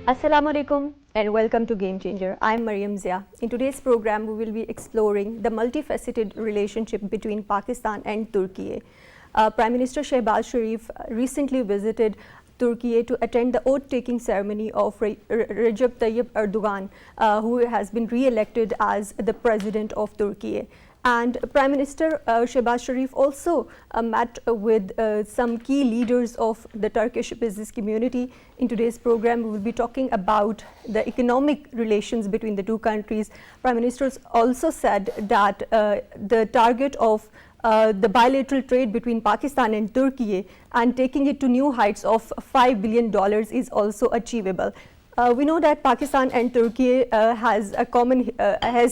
Assalamu alaikum and welcome to Game Changer. I'm Mariam Zia. In today's program, we will be exploring the multifaceted relationship between Pakistan and Türkiye. Prime Minister Shehbaz Sharif recently visited Türkiye to attend the oath-taking ceremony of Recep Tayyip Erdogan, who has been re-elected as the President of Türkiye. And Prime Minister Shehbaz Sharif also met with some key leaders of the Turkish business community. In today's program, we will be talking about the economic relations between the two countries. Prime Minister also said that the target of the bilateral trade between Pakistan and Türkiye and taking it to new heights of $5 billion is also achievable. We know that Pakistan and Türkiye has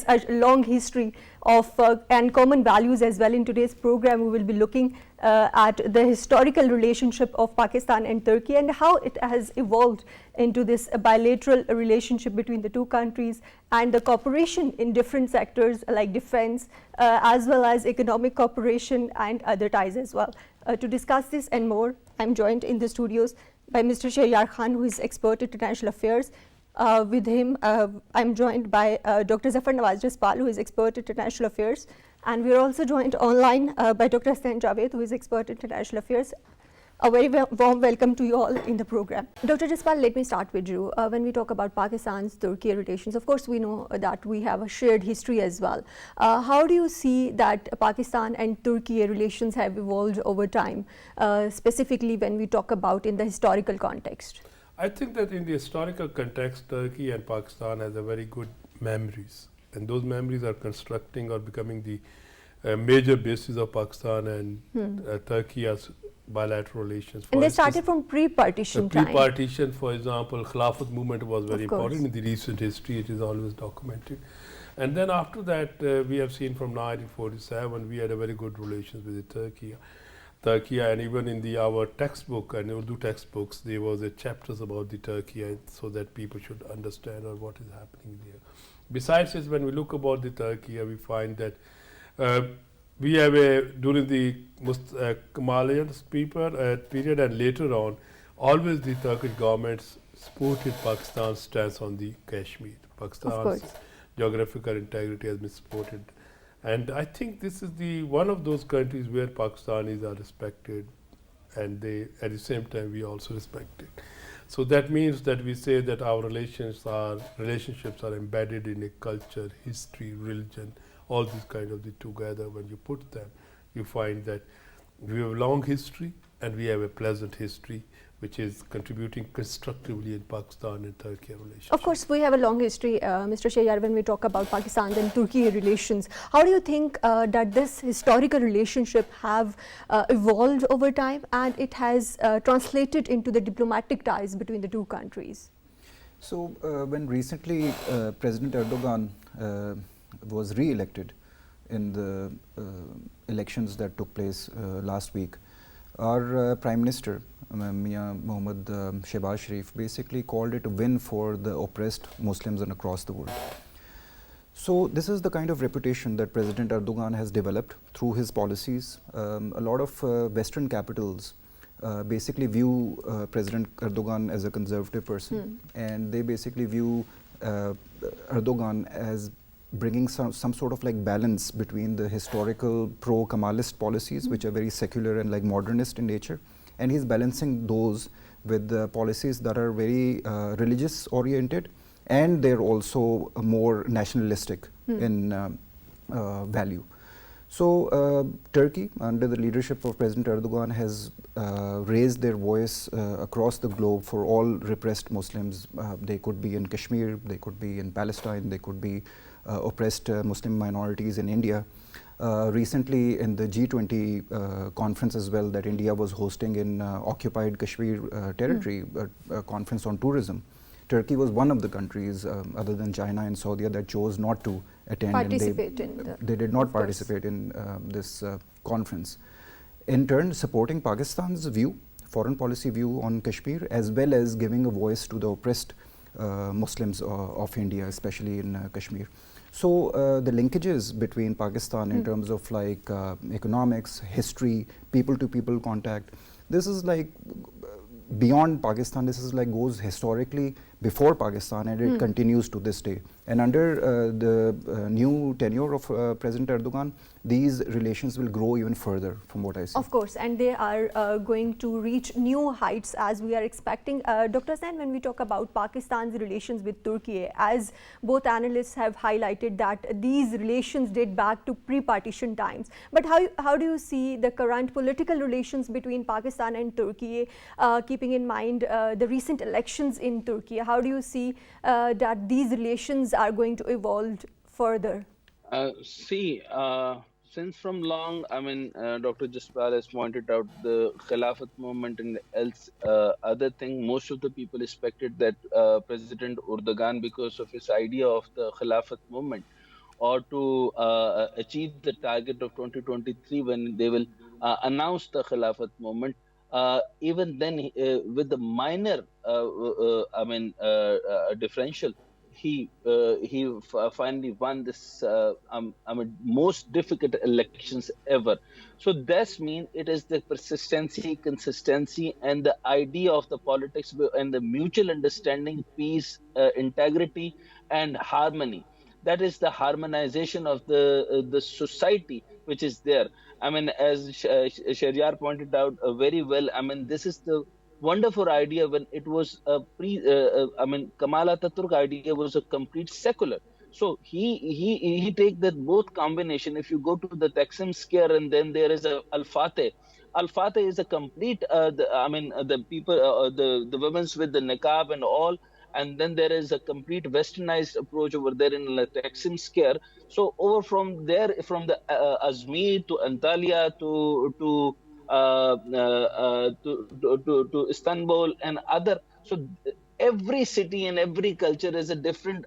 a long history of and common values as well. In today's program, we will be looking at the historical relationship of Pakistan and Türkiye and how it has evolved into this bilateral relationship between the two countries and the cooperation in different sectors like defense as well as economic cooperation and other ties as well. To discuss this and more, I'm joined in the studios by Mr. Shahyar Khan, who is expert in international affairs. With him, I'm joined by Dr. Zafar Nawaz Jaspal, who is expert in international affairs. And we're also joined online by Dr. Hassan Javed, who is expert in international affairs. A very warm welcome to you all in the program. Dr. Jaspal, let me start with you. When we talk about Pakistan's Türkiye relations, of course, we know that we have a shared history as well. How do you see that Pakistan and Türkiye relations have evolved over time, specifically when we talk about in the historical context? I think that in the historical context, Turkey and Pakistan has a very good memories, and those memories are constructing or becoming the major basis of Pakistan and Turkey as bilateral relations. And they started from pre-partition time. Pre-partition, for example, Khilafat movement was very important in the recent history. It is always documented. And then after that, we have seen from 1947, we had a very good relations with Turkey. And even in our textbook and Urdu textbooks, there was a chapters about the Turkey, so that people should understand what is happening there. Besides this, when we look about the Turkey, we find that we have during the Kemalian period and later on, always the Turkish governments supported Pakistan's stance on the Kashmir. Pakistan's geographical integrity has been supported. And I think this is one of those countries where Pakistanis are respected, and at the same time we also respect it. So that means that we say that our relationships are embedded in a culture, history, religion, all these kind of together. When you put them, you find that we have a long history and we have a pleasant history, which is contributing constructively in Pakistan and Turkey relations. Of course, we have a long history, Mr. Shahyar, when we talk about Pakistan and Türkiye relations. How do you think that this historical relationship have evolved over time and it has translated into the diplomatic ties between the two countries? So, when recently President Erdogan was re-elected in the elections that took place last week, our Prime Minister, Muhammad Shehbaz Sharif, basically called it a win for the oppressed Muslims across the world. So this is the kind of reputation that President Erdogan has developed through his policies. A lot of Western capitals basically view President Erdogan as a conservative person, and they basically view Erdogan as bringing some sort of like balance between the historical pro-Kemalist policies, which are very secular and like modernist in nature, and he's balancing those with the policies that are very religious oriented, and they're also more nationalistic in value. So Turkey, under the leadership of President Erdogan, has raised their voice across the globe for all repressed Muslims. They could be in Kashmir, they could be in Palestine, they could be oppressed Muslim minorities in India. Recently in the G20 conference as well that India was hosting in occupied Kashmir territory, a conference on tourism, Turkey was one of the countries other than China and Saudi that chose not to attend. They did not participate in this conference. In turn, supporting Pakistan's view, foreign policy view on Kashmir, as well as giving a voice to the oppressed Muslims of India, especially in Kashmir. So the linkages between Pakistan in terms of like economics, history, people-to-people contact, this is like beyond Pakistan. This is like goes historically before Pakistan, and it continues to this day. And under the new tenure of President Erdogan, these relations will grow even further, from what I see. Of course, and they are going to reach new heights as we are expecting. Dr. Zain, when we talk about Pakistan's relations with Turkey, as both analysts have highlighted that these relations date back to pre-partition times. But how do you see the current political relations between Pakistan and Turkey, keeping in mind the recent elections in Turkey? How do you see that these relations are going to evolve further? Since from long, Dr. Jaspal has pointed out the Khilafat movement and else other thing, most of the people expected that President Erdogan, because of his idea of the Khilafat movement, or to achieve the target of 2023 when they will announce the Khilafat movement, even then with the minor differential, he finally won this most difficult elections ever. So this means it is the persistency, consistency, and the idea of the politics and the mutual understanding, peace, integrity, and harmony. That is the harmonization of the society which is there. As Shahryar pointed out very well, this is the wonderful idea when it was Kemal Ataturk idea was a complete secular. So he take that both combination. If you go to the Taksim Square and then there is a Al-Fateh. Al-Fateh is a complete the people the women's with the niqab and all, and then there is a complete westernized approach over there in the Taksim Square. So over from there, from the Azmir to Antalya to Istanbul and other. So every city and every culture is a different,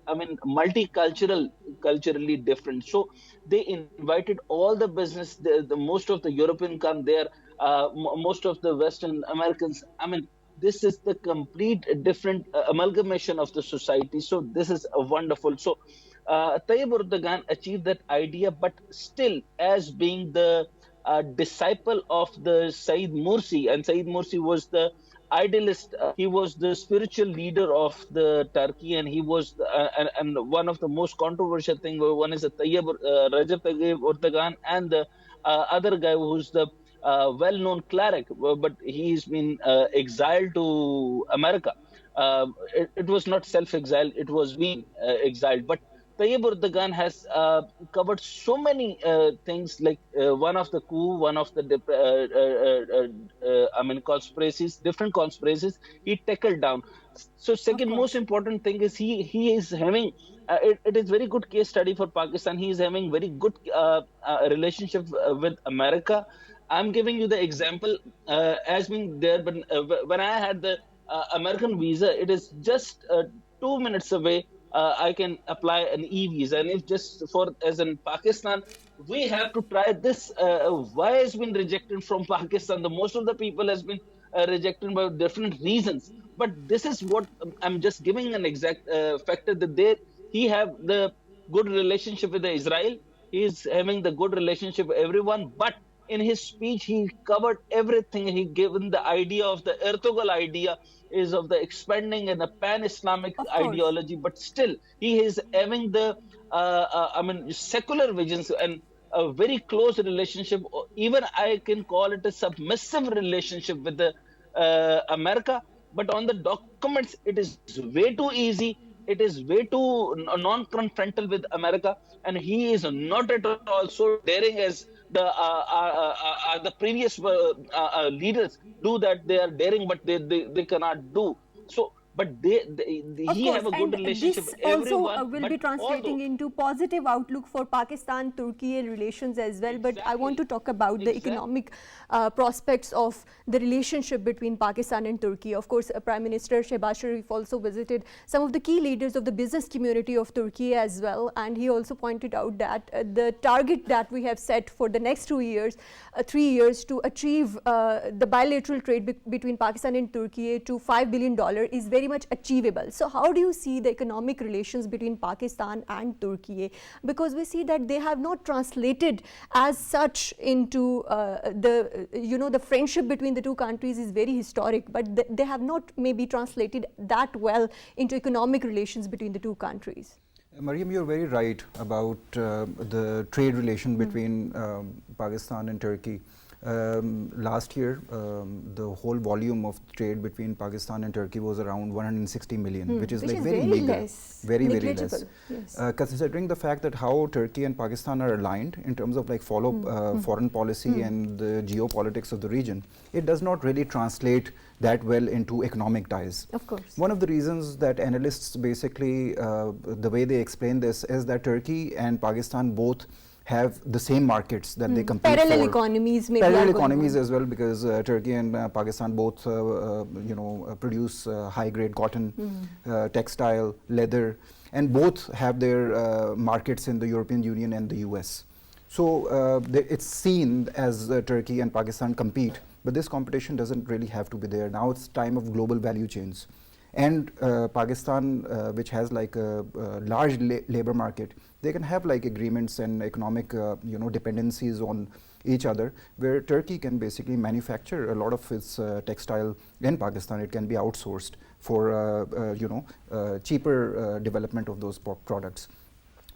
culturally different. So they invited all the business, the most of the European come there, most of the Western Americans. This is the complete different amalgamation of the society. So this is a wonderful. So Tayyip Erdogan achieved that idea, but still as being the disciple of the Said Morsi, and Said Morsi was the idealist. He was the spiritual leader of the Turkey, and he was and one of the most controversial thing. One is the Recep Tayyip Erdogan, and the other guy who's the well-known cleric, but he's been exiled to America. It was not self-exiled; it was being exiled, but Tayyip Erdogan has covered so many things, like one of the coup, one of the conspiracies, different conspiracies, he tackled down. So second most important thing is he is having, it is very good case study for Pakistan. He is having very good relationship with America. I'm giving you the example as being there, but when I had the American visa, it is just 2 minutes away. I can apply an e-visa, and if just for as in Pakistan, we have to try this. Why has been rejected from Pakistan? The most of the people has been rejected by different reasons. But this is what I'm just giving an exact factor that he have the good relationship with Israel. He is having the good relationship with everyone, but in his speech, he covered everything. He given the idea of the Ertugrul idea is of the expanding and the pan-Islamic ideology, but still he is having the secular visions and a very close relationship. Even I can call it a submissive relationship with the America. But on the documents, it is way too easy. It is way too non-confrontal with America, and he is not at all so daring as the previous leaders do that. They are daring, but they cannot do so. But he have a good relationship with everyone. This also will be translating into positive outlook for Pakistan-Türkiye relations as well. But I want to talk about the economic prospects of the relationship between Pakistan and Turkey. Of course, Prime Minister Shehbaz Sharif also visited some of the key leaders of the business community of Turkey as well. And he also pointed out that the target that we have set for the next 2 years, 3 years to achieve the bilateral trade between Pakistan and Turkey to $5 billion is very very much achievable. So how do you see the economic relations between Pakistan and Türkiye? Because we see that they have not translated as such into the friendship between the two countries is very historic, but they have not maybe translated that well into economic relations between the two countries. Mariam, you're very right about the trade relation between Pakistan and Turkey. Last year, the whole volume of trade between Pakistan and Turkey was around 160 million, which is like very meager, very less. Yes. Considering the fact that how Turkey and Pakistan are aligned in terms of like foreign policy and the geopolitics of the region, it does not really translate that well into economic ties. Of course. One of the reasons that analysts basically, the way they explain this is that Turkey and Pakistan both have the same markets that they compete parallel for. Economies, maybe parallel economies as well, because Turkey and Pakistan both produce high-grade cotton, textile, leather, and both have their markets in the European Union and the US. So it's seen as Turkey and Pakistan compete, but this competition doesn't really have to be there. Now it's time of global value chains. And Pakistan, which has like a large labor market, they can have like agreements and economic dependencies on each other, where Turkey can basically manufacture a lot of its textile in Pakistan. It can be outsourced for cheaper development of those products.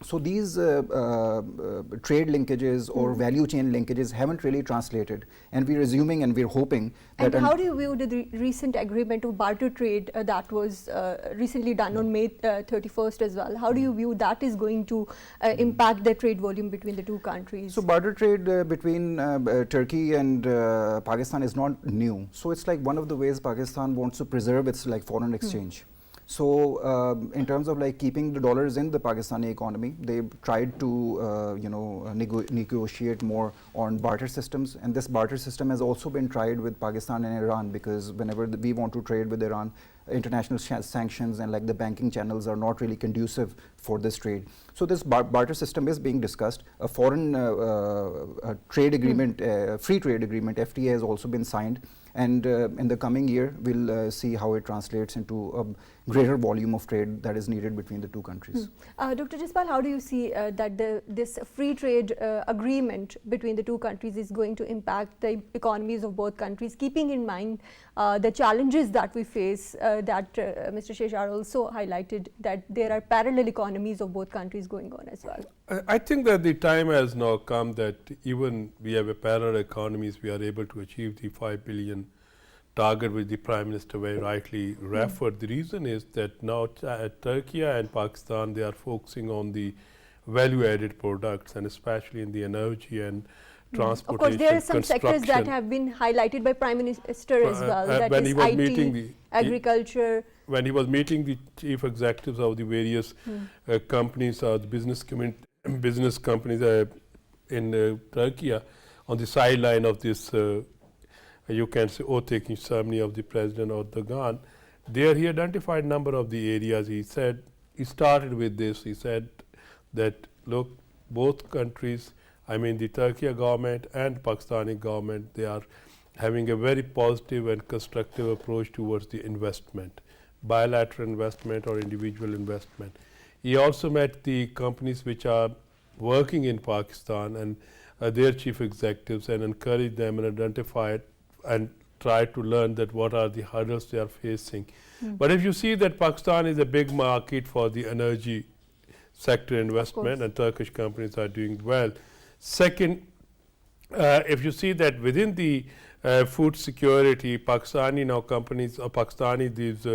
So these trade linkages or value chain linkages haven't really translated, and we're assuming and we're hoping that. And how do you view the recent agreement of barter trade that was recently done on May 31st as well? How do you view that is going to impact the trade volume between the two countries? So barter trade between Turkey and Pakistan is not new. So it's like one of the ways Pakistan wants to preserve its like foreign exchange. So in terms of like keeping the dollars in the Pakistani economy, they tried to negotiate more on barter systems, and this barter system has also been tried with Pakistan and Iran, because whenever we want to trade with Iran, international sanctions and like the banking channels are not really conducive for this trade. So this barter system is being discussed. A foreign trade agreement, free trade agreement, FTA, has also been signed. And in the coming year, we'll see how it translates into a greater volume of trade that is needed between the two countries. Dr. Jaspal, how do you see that this free trade agreement between the two countries is going to impact the economies of both countries, keeping in mind the challenges that we face that Mr. Shehbaz also highlighted, that there are parallel economies of both countries going on as well? I think that the time has now come that even we have a parallel economies, we are able to achieve the 5 billion target which the Prime Minister very rightly referred. The reason is that now Turkey and Pakistan, they are focusing on the value-added products, and especially in the energy and transportation. Of course, there are some sectors that have been highlighted by Prime Minister as well, that when is he was IT, meeting agriculture. When he was meeting the chief executives of the various companies or the business companies in Turkey on the sideline of this you can say oath-taking ceremony of the President Erdogan, there he identified a number of the areas. He said, he started with this, he said that look, both countries, I mean the Turkey government and Pakistani government, they are having a very positive and constructive approach towards the investment, bilateral investment or individual investment. He also met the companies which are working in Pakistan and their chief executives, and encouraged them and identified and try to learn that what are the hurdles they are facing. But if you see that Pakistan is a big market for the energy sector investment, and Turkish companies are doing well. Second, if you see that within the food security, Pakistani now companies, Pakistani these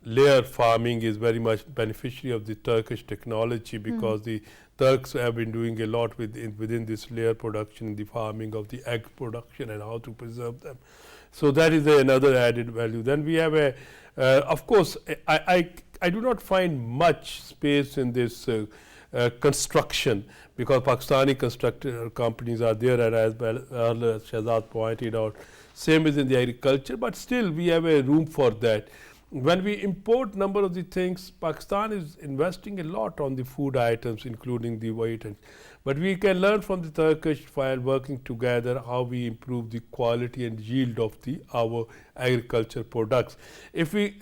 layer farming is very much beneficiary of the Turkish technology, because the Turks have been doing a lot within this layer production, the farming of the egg production and how to preserve them. So that is another added value. Then we have of course, I do not find much space in this construction, because Pakistani constructor companies are there, and as Shehbaz pointed out, same as in the agriculture, but still we have a room for that. When we import number of the things, Pakistan is investing a lot on the food items, including the white, but we can learn from the Turkish while working together how we improve the quality and yield of our agriculture products. If we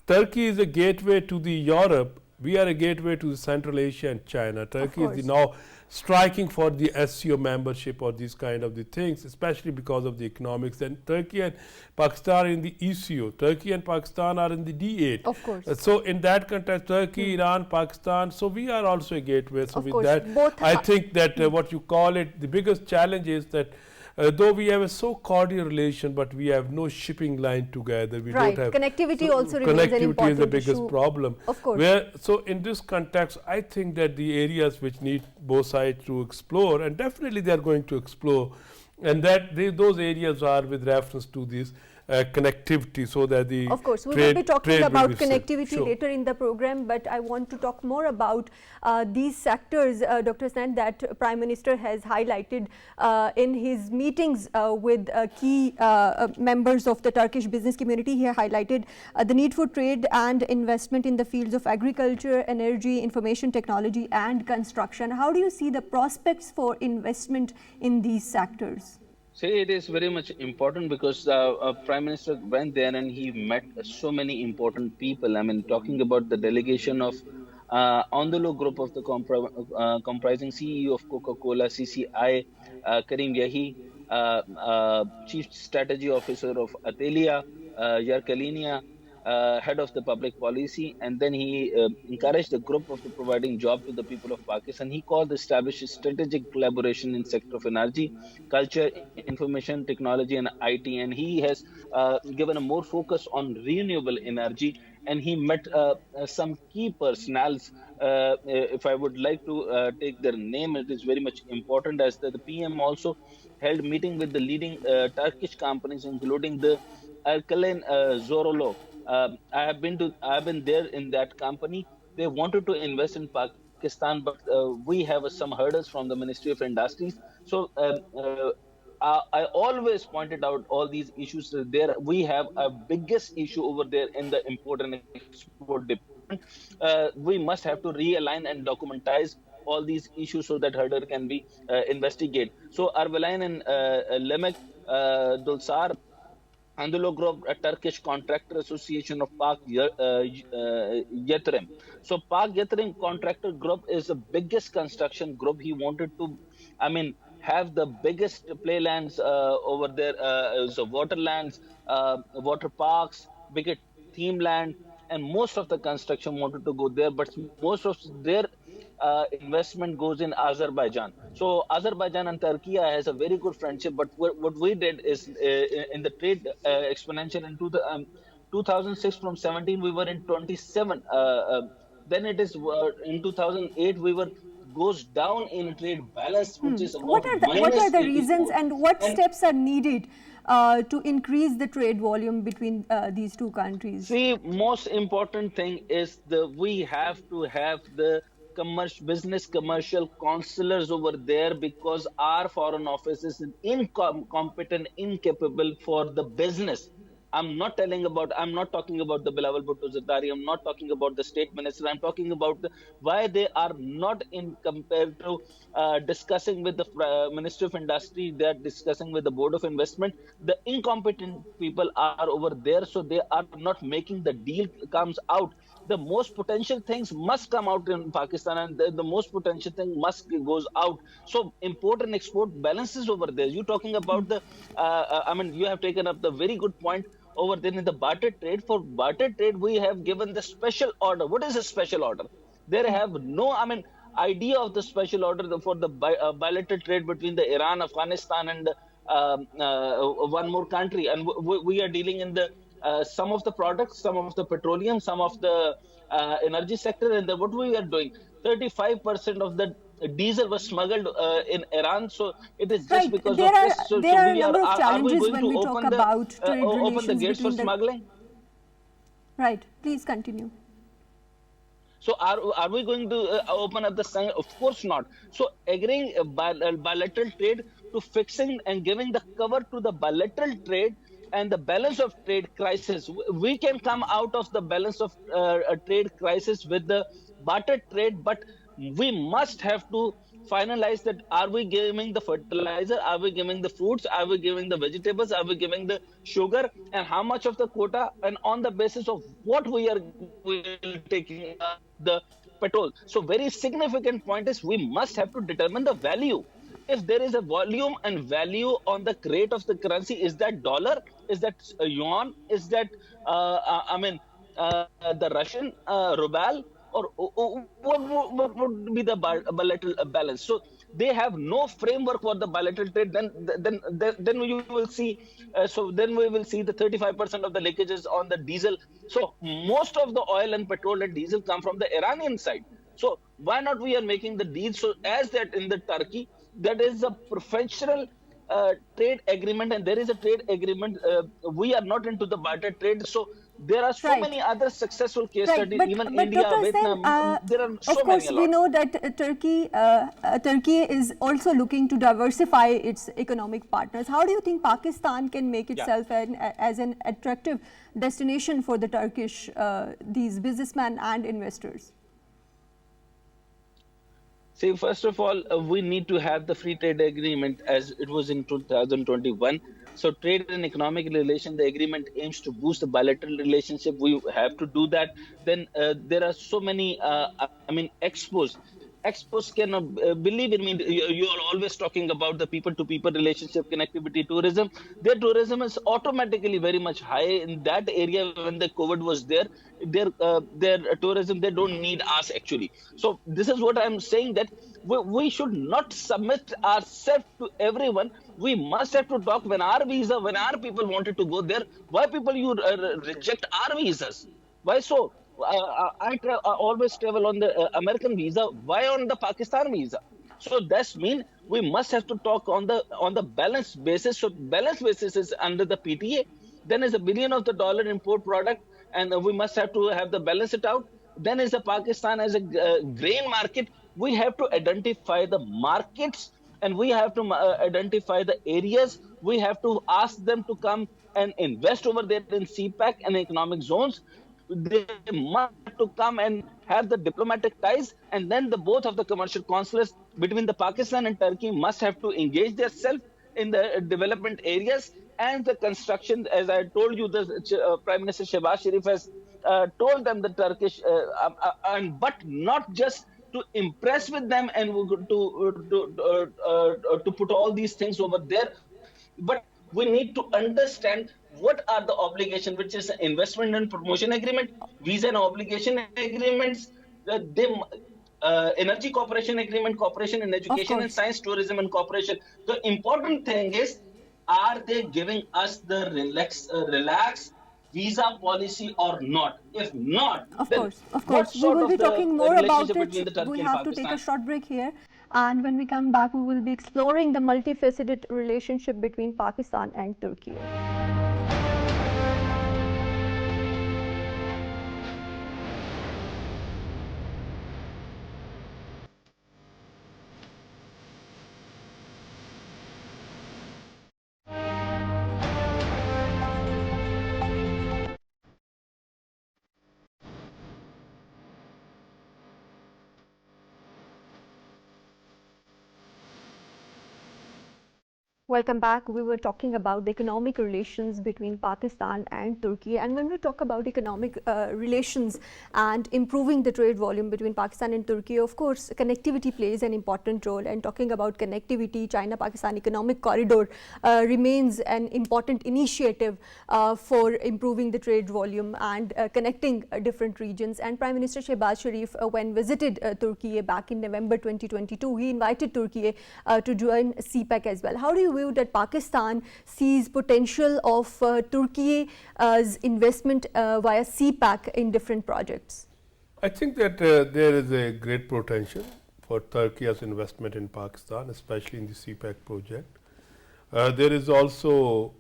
Turkey is a gateway to the Europe. We are a gateway to Central Asia and China. Turkey is now striking for the SCO membership or these kind of the things, especially because of the economics. And Turkey and Pakistan are in the ECO. Turkey and Pakistan are in the D8. Of course. So in that context, Turkey, Iran, Pakistan, so we are also a gateway. So of with course, that, I think that what you call it, the biggest challenge is that though we have a so cordial relation, but we have no shipping line together. We don't have connectivity also remains an important connectivity is the biggest problem. Of course. So in this context, I think that the areas which need both sides to explore, and definitely they are going to explore, and that those areas are with reference to this connectivity, so that the of course we will be talking about connectivity later in the program, but I want to talk more about these sectors, Dr. Sen, that Prime Minister has highlighted in his meetings with key members of the Turkish business community. He highlighted the need for trade and investment in the fields of agriculture, energy, information technology and construction. How do you see the prospects for investment in these sectors? See, it is very much important because Prime Minister went there and he met so many important people. I mean, talking about the delegation of Andalo Group of the comprising CEO of Coca-Cola, CCI, Karim Yahi, Chief Strategy Officer of Atelia, Yarkalinia, head of the public policy, and then he encouraged the group of providing job to the people of Pakistan. He called established strategic collaboration in sector of energy, culture, information technology and IT, and he has given a more focus on renewable energy, and he met some key personals. If I would like to take their name, it is very much important, as the PM also held meeting with the leading Turkish companies, including the Alkaline Zorolo. I have been there in that company. They wanted to invest in Pakistan, but we have some hurdles from the Ministry of Industries. So I always pointed out all these issues there. We have a biggest issue over there in the import and export department. We must have to realign and documentize all these issues so that hurdle can be investigated. So Arvelain and Lemek Dulsar Andalo Group, a Turkish Contractor Association of Pak Yatrim. So Pak Yatrim Contractor Group is the biggest construction group. He wanted to, have the biggest playlands over there, so waterlands, water parks, bigger theme land, and most of the construction wanted to go there, but most of their investment goes in Azerbaijan. So Azerbaijan and Turkey has a very good friendship, but what we did is in the trade exponential in 2006 from 17 we were in 27. Then it is in 2008 we were goes down in trade balance, which is what are the reasons and what steps are needed to increase the trade volume between these two countries? See, most important thing is we have to have the business commercial consulars over there, because our foreign office is incompetent, incapable for the business. I'm not talking about the Bilawal Bhutto Zardari. I'm not talking about the state minister. I'm talking about why they are not in compared to discussing with the Ministry of Industry. They are discussing with the Board of Investment. The incompetent people are over there, so they are not making the deal comes out. The most potential things must come out in Pakistan, and the most potential thing must goes out. So import and export balances over there. You talking about the, you have taken up the very good point over there in the barter trade. For barter trade, we have given the special order. What is a special order? They have no, idea of the special order for the bilateral trade between the Iran, Afghanistan, and one more country, and we are dealing in the some of the products, some of the petroleum, some of the energy sector, and what we are doing, 35% of the diesel was smuggled in Iran. So it is just because there of are, this. So, there are we a number of challenges going when to we talk about trade open the relations gates for between smuggling? Right. Please continue. So are we going to open up the sign? Of course not. So agreeing bilateral trade to fixing and giving the cover to the bilateral trade and the balance of trade crisis. We can come out of the balance of trade crisis with the barter trade, but we must have to finalize that are we giving the fertilizer, are we giving the fruits, are we giving the vegetables, are we giving the sugar, and how much of the quota, and on the basis of what we are taking the petrol. So very significant point is we must have to determine the value. If there is a volume and value on the rate of the currency, is that dollar, is that yuan, is that the Russian ruble, or what would be the bilateral balance? So they have no framework for the bilateral trade. Then you will see. Then we will see the 35% of the leakages on the diesel. So most of the oil and petrol and diesel come from the Iranian side. So why not we are making the deal? So as that in the Turkey, that is a professional trade agreement, and there is a trade agreement. We are not into the barter trade. So there are so many other successful case studies, even India, Dr. Vietnam. There are so of course, many. We know that Turkey is also looking to diversify its economic partners. How do you think Pakistan can make itself as an attractive destination for the Turkish these businessmen and investors? See, first of all, we need to have the free trade agreement as it was in 2021. So trade and economic relation, the agreement aims to boost the bilateral relationship. We have to do that. Then there are so many, expos. Expos cannot believe in me. You are always talking about the people-to-people relationship, connectivity, tourism. Their tourism is automatically very much high in that area. When the COVID was there, their tourism, they don't need us actually. So this is what I'm saying, that we should not submit ourselves to everyone. We must have to talk when our visa, when our people wanted to go there. Why people you reject our visas? Why so? I always travel on the American visa. Why on the Pakistan visa? So that's mean we must have to talk on the balanced basis. So balanced basis is under the PTA. Then is $1 billion import product, and we must have to have the balance it out. Then is the Pakistan as a grain market. We have to identify the markets, and we have to identify the areas. We have to ask them to come and invest over there in CPEC and economic zones. They must have to come and have the diplomatic ties, and then the both of the commercial consulates between the Pakistan and Turkey must have to engage themselves in the development areas and the construction. As I told you, the Prime Minister Shehbaz Sharif has told them the Turkish, but not just to impress with them and to put all these things over there, but we need to understand what are the obligations, which is investment and promotion agreement, visa and obligation agreements, energy cooperation agreement, cooperation in education and science, tourism and cooperation. The important thing is, are they giving us the relaxed visa policy or not? If not, of then course, we will be talking more about it. We have to take a short break here, and when we come back, we will be exploring the multifaceted relationship between Pakistan and Turkey. Welcome back. We were talking about the economic relations between Pakistan and Turkey. And when we talk about economic relations and improving the trade volume between Pakistan and Turkey, of course, connectivity plays an important role. And talking about connectivity, China-Pakistan Economic Corridor remains an important initiative for improving the trade volume and connecting different regions. And Prime Minister Shehbaz Sharif, when visited Turkey back in November 2022, he invited Turkey to join CPEC as well. How do you view that Pakistan sees potential of Turkey's investment via CPEC in different projects? I think that there is a great potential for Turkey's investment in Pakistan, especially in the CPEC project. There is also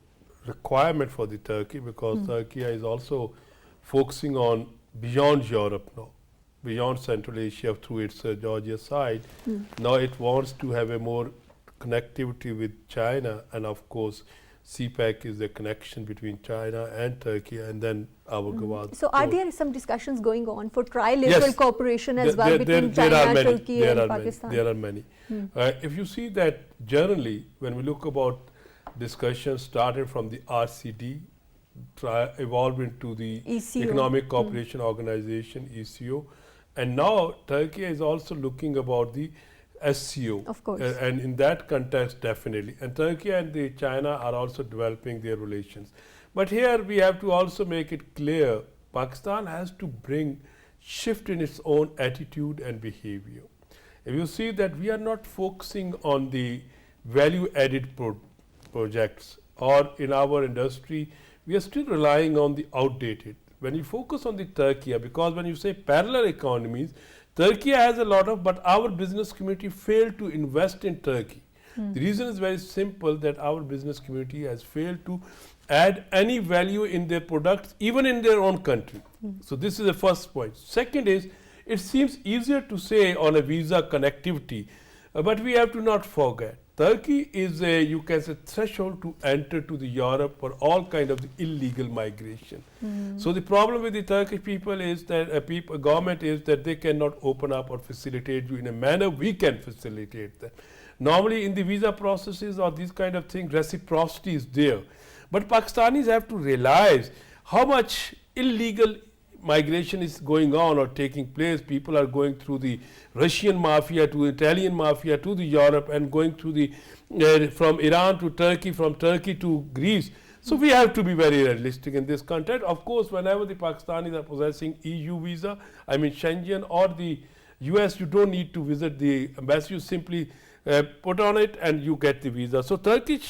requirement for the Turkey, because Turkey is also focusing on beyond Europe now, beyond Central Asia through its Georgia side. Now it wants to have a more connectivity with China and of course CPEC is the connection between China and Turkey, and then our Gawad. So are there some discussions going on for trilateral cooperation as well between there China, are many. Turkey and Pakistan? There are many. If you see that generally, when we look about discussions started from the RCD, evolved into the ECO. Economic Cooperation Organization, ECO, and now Turkey is also looking about the SCO. Of course. And in that context, definitely. And Turkey and China are also developing their relations. But here we have to also make it clear, Pakistan has to bring shift in its own attitude and behavior. If you see that we are not focusing on the value-added projects, or in our industry, we are still relying on the outdated. When you focus on the Turkey, because when you say parallel economies, Turkey has a lot of, but our business community failed to invest in Turkey. The reason is very simple, that our business community has failed to add any value in their products, even in their own country. So this is the first point. Second is, it seems easier to say on a visa connectivity, but we have to not forget, Turkey is a, you can say, threshold to enter to the Europe for all kind of the illegal migration. So the problem with the Turkish people is that government is that they cannot open up or facilitate you in a manner we can facilitate them. Normally in the visa processes or these kind of things, reciprocity is there. But Pakistanis have to realize how much illegal migration is going on or taking place. People are going through the Russian mafia to Italian mafia to the Europe, and going through the from Iran to Turkey, from Turkey to Greece. So we have to be very realistic in this context. Of course, whenever the Pakistanis are possessing EU visa, I mean Schengen or the US, you don't need to visit the embassy. You simply put on it and you get the visa. So Turkey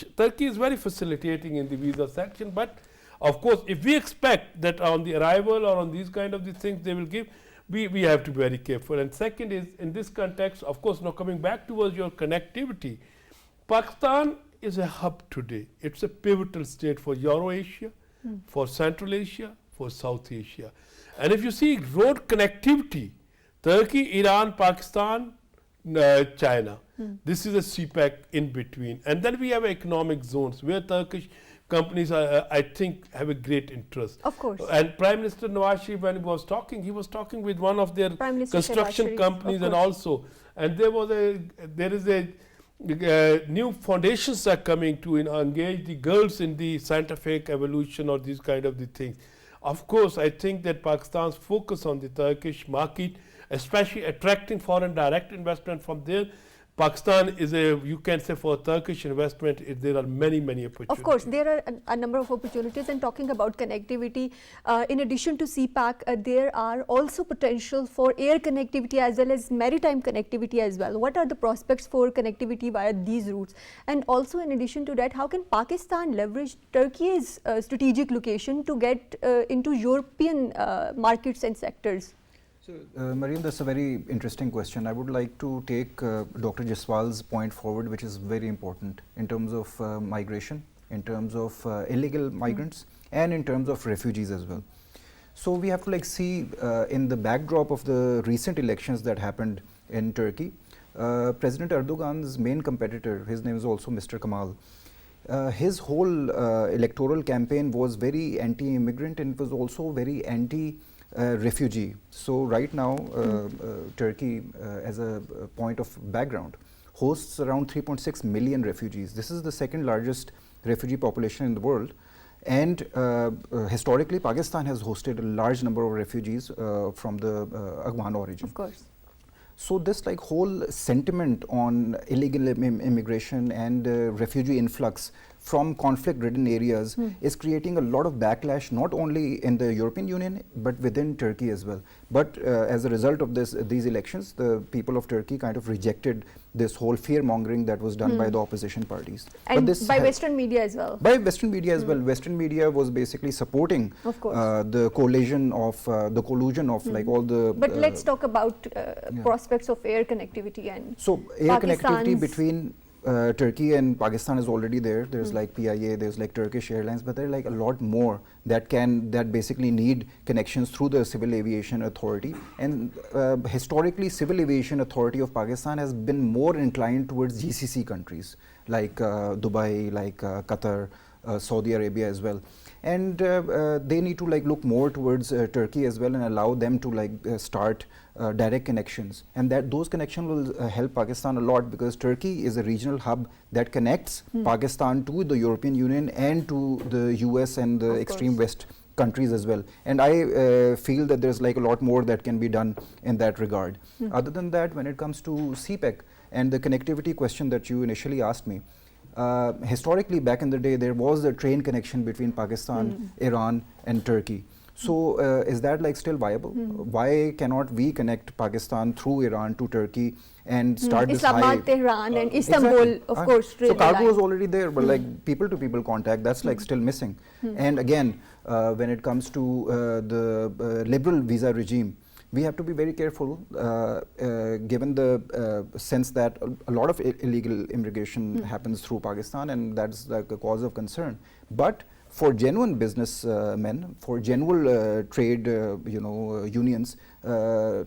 is very facilitating in the visa section, but of course, if we expect that on the arrival or on these kind of the things they will give, we have to be very careful. And second is, in this context, of course, now coming back towards your connectivity, Pakistan is a hub today. It's a pivotal state for Euro-Asia, for Central Asia, for South Asia. And if you see road connectivity, Turkey, Iran, Pakistan, China, this is a CPEC in between. And then we have economic zones where Turkish companies, I think, have a great interest. Of course. And Prime Minister Nawaz Sharif, when he was talking with one of their construction companies, and also, and there is a new foundations are coming to engage the girls in the scientific evolution or these kind of the things. Of course, I think that Pakistan's focus on the Turkish market, especially attracting foreign direct investment from there, Pakistan is you can say for Turkish investment, there are many opportunities. Of course, there are a number of opportunities, and talking about connectivity, in addition to CPAC, there are also potential for air connectivity as well as maritime connectivity as well. What are the prospects for connectivity via these routes? And also in addition to that, how can Pakistan leverage Turkey's strategic location to get into European markets and sectors? So, Mariam, that's a very interesting question. I would like to take Dr. Jaswal's point forward, which is very important in terms of migration, in terms of illegal migrants, and in terms of refugees as well. So we have to see in the backdrop of the recent elections that happened in Turkey, President Erdogan's main competitor, his name is also Mr. Kemal, his whole electoral campaign was very anti-immigrant, and it was also very anti-refugee. So right now, Turkey, as a point of background, hosts around 3.6 million refugees. This is the second largest refugee population in the world. And historically, Pakistan has hosted a large number of refugees from the Afghan origin. Of course. So this whole sentiment on illegal immigration and refugee influx from conflict-ridden areas is creating a lot of backlash, not only in the European Union, but within Turkey as well. But as a result of these elections, the people of Turkey kind of rejected this whole fear-mongering that was done by the opposition parties. And by Western media as well. By Western media as well. Western media was basically supporting the collusion of like all the... But let's talk about prospects of air connectivity and so air connectivity between Turkey and Pakistan is already there. There's like PIA, there's like Turkish Airlines, but there are like a lot more that basically need connections through the Civil Aviation Authority. And historically, Civil Aviation Authority of Pakistan has been more inclined towards GCC countries like Dubai, like Qatar, Saudi Arabia as well. And they need to like look more towards Turkey as well and allow them to like start direct connections, and that those connections will help Pakistan a lot, because Turkey is a regional hub that connects Pakistan to the European Union and to the US and the extreme west countries as well. And I feel that there's like a lot more that can be done in that regard. Other than that, when it comes to CPEC and the connectivity question that you initially asked me, historically back in the day there was a train connection between Pakistan, Iran and Turkey. So is that like still viable? Why cannot we connect Pakistan through Iran to Turkey and start this Islamabad, Tehran and Istanbul, of course. So cargo is already there, but like people-to-people contact, that's like still missing. And again, when it comes to the liberal visa regime, we have to be very careful given the sense that a lot of illegal immigration happens through Pakistan, and that's like a cause of concern. But for genuine businessmen, for genuine trade unions,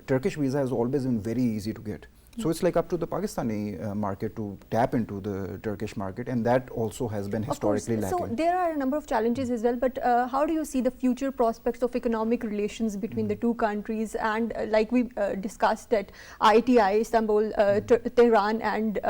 Turkish visa has always been very easy to get. So it's like up to the Pakistani market to tap into the Turkish market, and that also has been historically lacking. So there are a number of challenges as well, but how do you see the future prospects of economic relations between the two countries? And like we discussed that ITI, Istanbul, Tehran and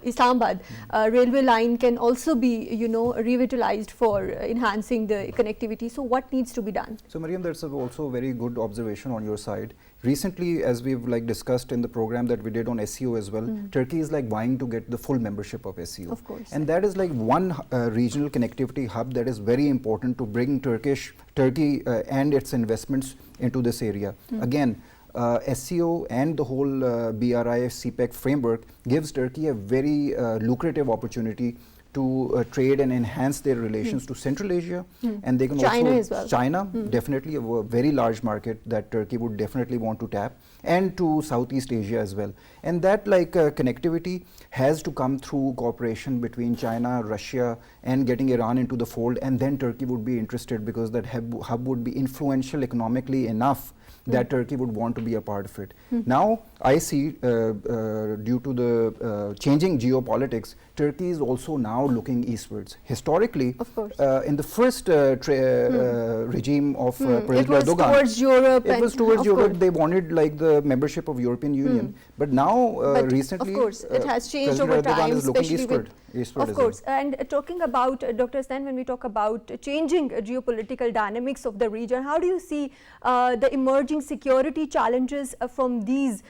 Islamabad railway line can also be revitalized for enhancing the connectivity. So what needs to be done? So Mariam, that's also a very good observation on your side. Recently, as we've like discussed in the program that we did on SEO as well, Turkey is like vying to get the full membership of SEO. Of course. And that is like one regional connectivity hub that is very important to bring Turkey and its investments into this area. Again, SEO and the whole BRI CPEC framework gives Turkey a very lucrative opportunity to trade and enhance their relations to Central Asia, and they can China also as well. China, definitely a very large market that Turkey would definitely want to tap, and to Southeast Asia as well. And that like connectivity has to come through cooperation between China, Russia, and getting Iran into the fold, and then Turkey would be interested, because that hub would be influential economically enough that Turkey would want to be a part of it. Now, I see due to the changing geopolitics, Turkey is also now looking eastwards. Historically, Of course. in the first regime of President it was Erdogan, towards Europe. it was towards Europe. They wanted like the membership of European Union. But now, But recently, of course, it has changed President over Erdogan time, is looking especially eastward. Of course, and talking about, Dr. Stan, when we talk about changing geopolitical dynamics of the region, how do you see the emerging security challenges from these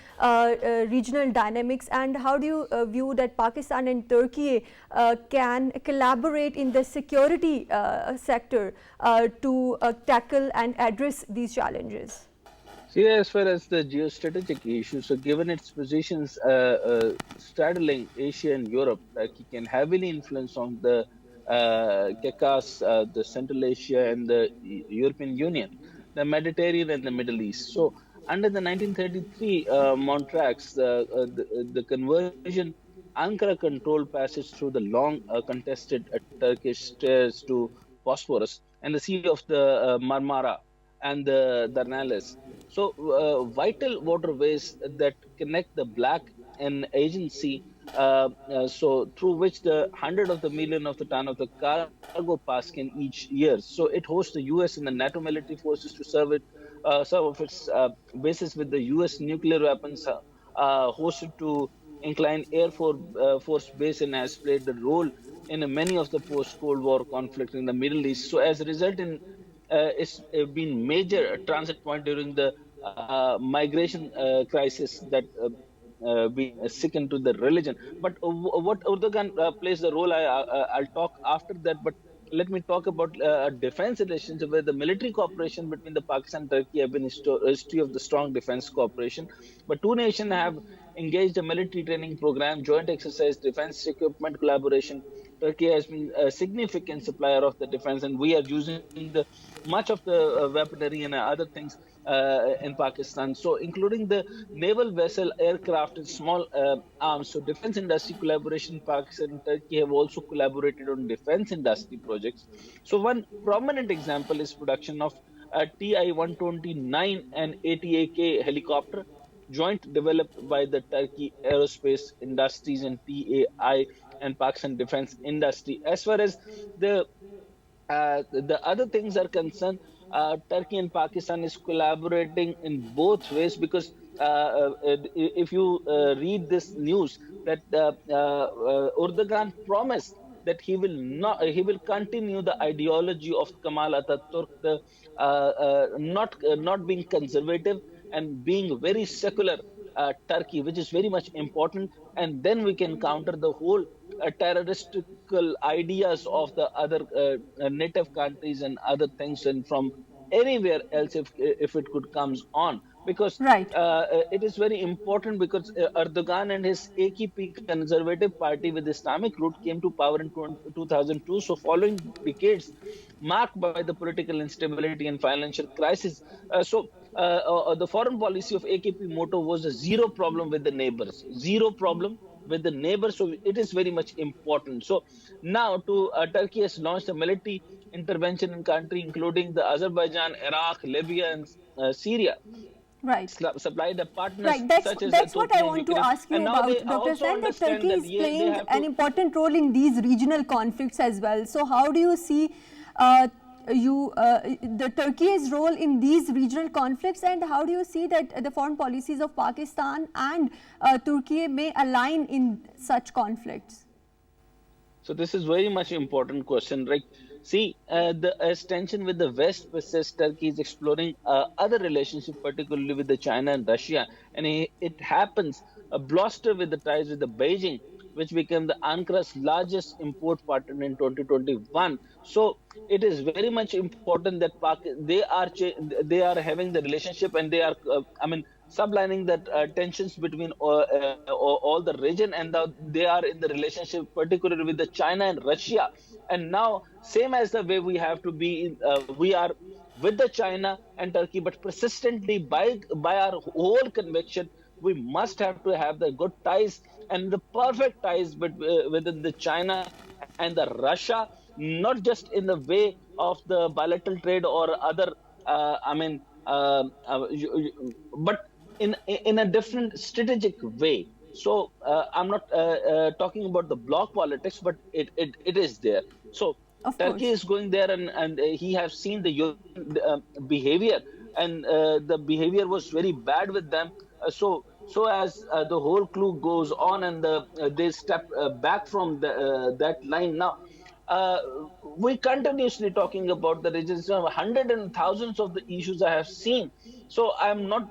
regional dynamics, and how do you view that Pakistan and Turkey can collaborate in the security sector to tackle and address these challenges? See, as far as the geostrategic issues, so given its positions straddling Asia and Europe, Turkey can heavily influence on the Caucasus, the Central Asia and the European Union, the Mediterranean and the Middle East. So under the 1933 Montracts, the conversion Ankara controlled passage through the long contested Turkish stairs to Bosphorus and the Sea of the Marmara and the Dardanelles. So vital waterways that connect the Black and Aegean Sea, so through which the 100 of the million of the ton of the cargo pass in each year. So it hosts the US and the NATO military forces to serve of its bases with the US nuclear weapons hosted to incline Air Force Base, and has played the role in many of the post-Cold War conflicts in the Middle East. So as a result, it's been major transit point during the migration crisis that been sickened to the religion. But what Erdogan plays the role, I'll talk after that. But let me talk about defense relations, where the military cooperation between the Pakistan and Turkey have been history of the strong defense cooperation. But two nations have engaged a military training program, joint exercise, defense equipment collaboration. Turkey has been a significant supplier of the defense, and we are using much of the weaponry and other things in Pakistan. So including the naval vessel, aircraft and small arms. So defense industry collaboration, Pakistan and Turkey have also collaborated on defense industry projects. So one prominent example is production of TI-129 and ATAK helicopter, joint developed by the Turkey Aerospace Industries and TAI and Pakistan defense industry. As far as the other things are concerned, Turkey and Pakistan is collaborating in both ways, because if you read this news that Erdogan promised that he will continue the ideology of Kemal Atatürk, the not being conservative and being very secular Turkey, which is very much important, and then we can counter the whole terroristical ideas of the other native countries and other things, and from anywhere else if it could comes on, because Right. it is very important, because Erdogan and his AKP conservative party with Islamic root came to power in 2002. So following decades marked by the political instability and financial crisis, the foreign policy of AKP motto was a zero problem with the neighbors, zero problem with the neighbors. So it is very much important. So now Turkey has launched a military intervention in country, including the Azerbaijan, Iraq, Libya, and Syria. Right. Supplied the partners Right, such as that's what Turkey I and want to Ukraine. ask you And now they about, Dr. also San, that understand Turkey that is they playing have an to. important role in these regional conflicts as well. So how do you see the Turkey's role in these regional conflicts, and how do you see that the foreign policies of Pakistan and Turkey may align in such conflicts? So this is very much important question, right? See, as tension with the West persists, Turkey is exploring other relationships, particularly with the China and Russia, and it happens bluster with the ties with the Beijing, which became the Ankara's largest import partner in 2021. So it is very much important that they are having the relationship, and they are sublining that tensions between all the region, and they are in the relationship particularly with the China and Russia. And now, same as the way we have to be, we are with the China and Turkey, but persistently by our whole conviction, we must have to have the good ties and the perfect ties within the China and the Russia, not just in the way of the bilateral trade or other, but in a different strategic way. So I'm not talking about the bloc politics, but it is there. So Of Turkey course. is going there, and he has seen the behavior, and the behavior was very bad with them. So as the whole clue goes on, and they step back from that line now. Uh, we continuously talking about the regions, hundreds and thousands of the issues I have seen. So I'm not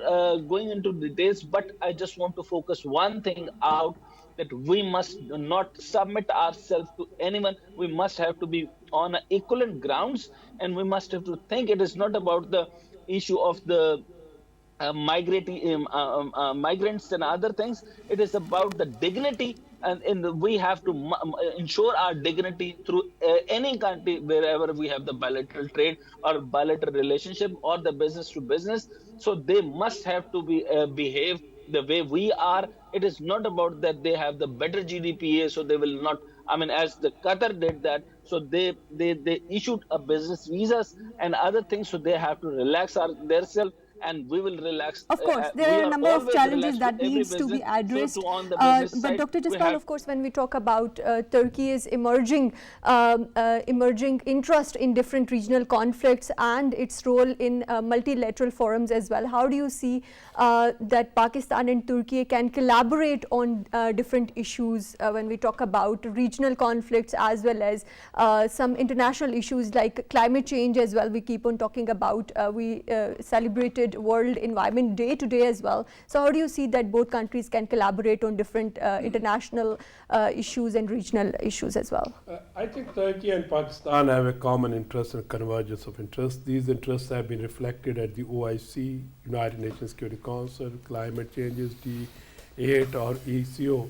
going into details, but I just want to focus one thing out, that we must not submit ourselves to anyone. We must have to be on equivalent grounds, and we must have to think it is not about the issue of the migrants and other things. It is about the dignity, and we have to ensure our dignity through any country wherever we have the bilateral trade or bilateral relationship or the business to business. So they must have to behave the way we are. It is not about that they have the better GDPA, so they will not. As the Qatar did that, so they issued a business visas and other things, so they have to relax themselves, and we will relax. Of course, We there are a are number of always challenges relaxed to that every needs to be business. So addressed. on the business But side, Dr. we Jaspal, have. of course, when we talk about Turkey's emerging interest in different regional conflicts and its role in multilateral forums as well, how do you see that Pakistan and Turkey can collaborate on different issues when we talk about regional conflicts as well as some international issues like climate change as well? We keep on talking about. We celebrated World Environment Day today as well. So how do you see that both countries can collaborate on different international issues and regional issues as well? I think Turkey and Pakistan have a common interest and convergence of interests. These interests have been reflected at the OIC, United Nations Security Council, climate changes, D8 or ECO.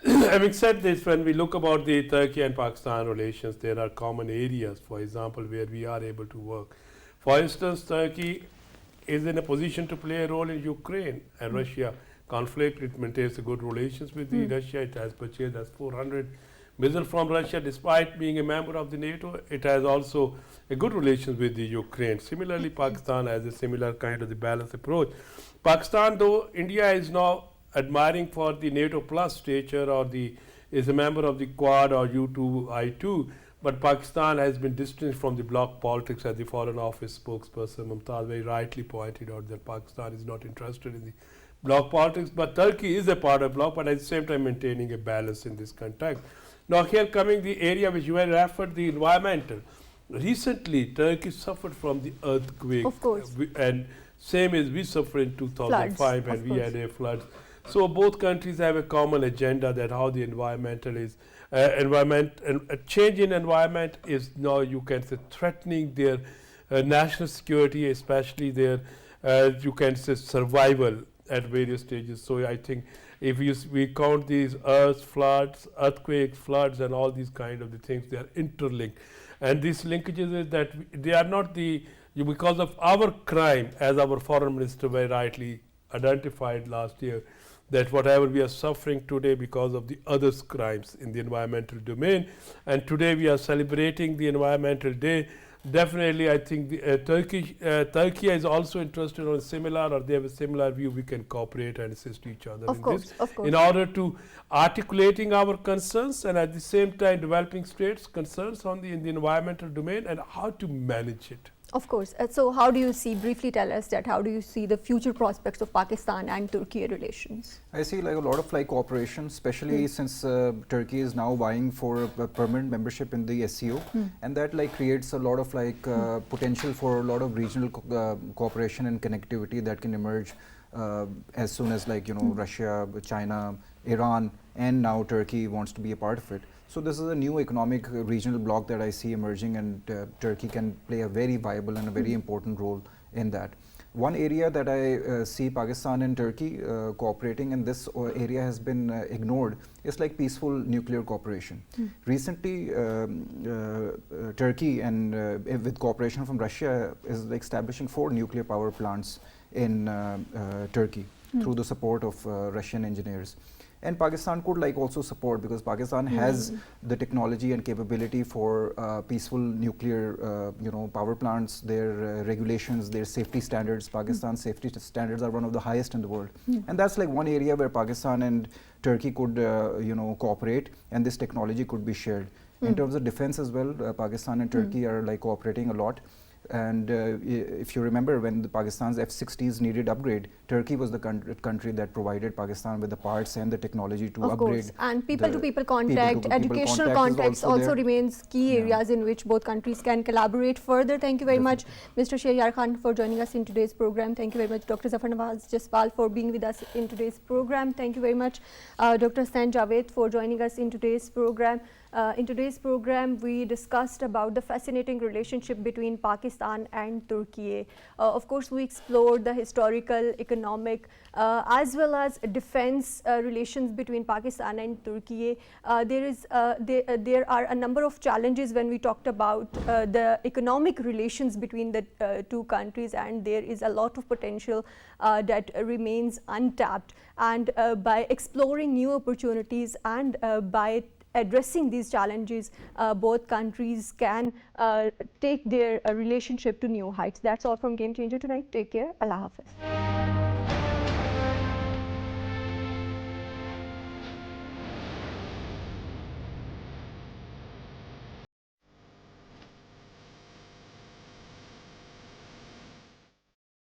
Having said this, when we look about the Turkey and Pakistan relations, there are common areas, for example, where we are able to work. For instance, Turkey is in a position to play a role in Ukraine and Russia conflict. It maintains a good relations with Russia. It has purchased as 400 missiles from Russia. Despite being a member of the NATO, it has also a good relations with the Ukraine. Similarly, Pakistan has a similar kind of the balanced approach. Pakistan, though India is now admiring for the NATO plus stature or the is a member of the Quad or U2I2, but Pakistan has been distanced from the bloc politics, as the Foreign Office spokesperson Mumtaz very rightly pointed out that Pakistan is not interested in the bloc politics, but Turkey is a part of bloc, but at the same time maintaining a balance in this context. Now here coming the area which you had referred, the environmental. Recently, Turkey suffered from the earthquake. Of course. And same as we suffered in 2005 Floods, and we had a flood. So both countries have a common agenda that how the environmental is, environment and a change in environment is now, you can say, threatening their national security, especially their, you can say, survival at various stages. So I think if we count these earthquakes, floods and all these kind of the things, they are interlinked. And these linkages is that they are not because of our crime, as our foreign minister very rightly identified last year, that whatever we are suffering today because of the others' crimes in the environmental domain. And today we are celebrating the Environmental Day. Definitely, I think the, Turkey is also interested on similar, or they have a similar view. We can cooperate and assist each other Of in course, this, of course. in order to articulating our concerns and at the same time developing states' concerns on in the environmental domain and how to manage it. Of course. So how do you see, briefly tell us that, how do you see the future prospects of Pakistan and Türkiye relations? I see like a lot of like cooperation, especially since Turkey is now vying for a permanent membership in the SCO, and that like creates a lot of like potential for a lot of regional cooperation and connectivity that can emerge as soon as like, you know, Russia, China, Iran, and now Turkey wants to be a part of it. So this is a new economic regional bloc that I see emerging, and Turkey can play a very viable and a very important role in that. One area that I see Pakistan and Turkey cooperating, and this area has been ignored, is like peaceful nuclear cooperation. Recently, Turkey and with cooperation from Russia is like establishing 4 nuclear power plants in Turkey through the support of Russian engineers. And Pakistan could like also support, because Pakistan has the technology and capability for peaceful nuclear you know, power plants, their regulations, their safety standards. Pakistan's safety standards are one of the highest in the world. And that's like one area where Pakistan and Turkey could you know, cooperate, and this technology could be shared. In terms of defense as well, Pakistan and Turkey are like cooperating a lot. And if you remember, when the Pakistan's F-60s needed upgrade, Turkey was the country that provided Pakistan with the parts and the technology to upgrade. Of course, and people-to-people contact, educational context also remains key areas in which both countries can collaborate further. Thank you very much, Mr. Shahyar Khan, for joining us in today's program. Thank you very much, Dr. Zafar Nawaz Jaspal, for being with us in today's program. Thank you very much, Dr. Stan Javed, for joining us in today's program. In today's program, we discussed about the fascinating relationship between Pakistan and Türkiye. Of course, we explored the historical, economic, as well as defense relations between Pakistan and Türkiye. There are a number of challenges when we talked about the economic relations between the two countries, and there is a lot of potential that remains untapped. And by exploring new opportunities and by addressing these challenges, both countries can take their relationship to new heights. That's all from Game Changer tonight. Take care. Allah Hafiz.